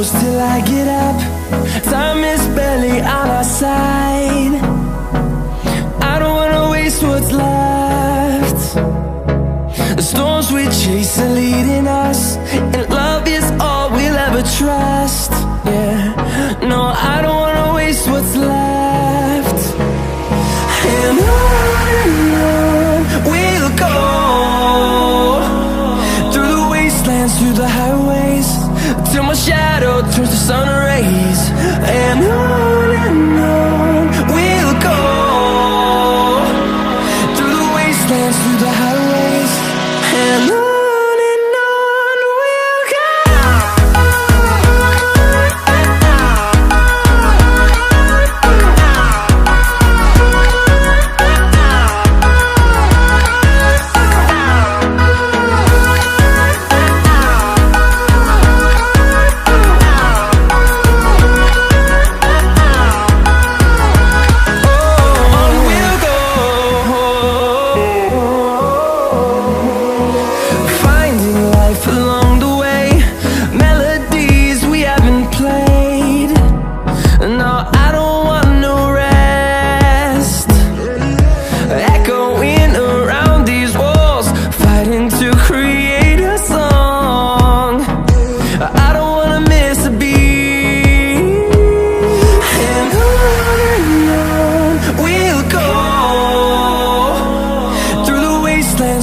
close till I get up. Time is barely on our side. I don't wanna waste what's left. The storms we chase are leading us, and love is all we'll ever trust. Yeah, no, I don't wanna waste what's left. And on we'll go, through the wastelands, through the highways, till my shadow turns to sun rays. And on we'll go, through the wastelands, through the highways, and on we'll go.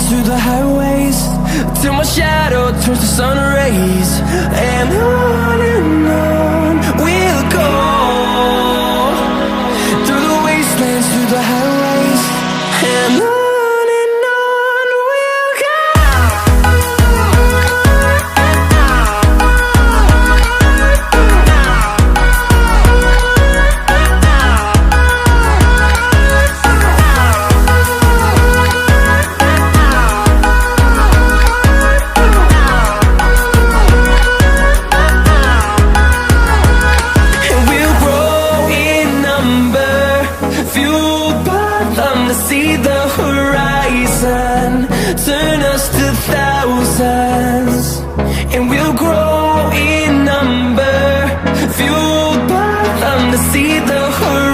Through the highways, till my shadow turns to sun rays. And on we'll go, through the wastelands, through the highways, and on we'll go. To see the horizon turn us to thousands, and we'll grow in number, fueled by them to see the horizon.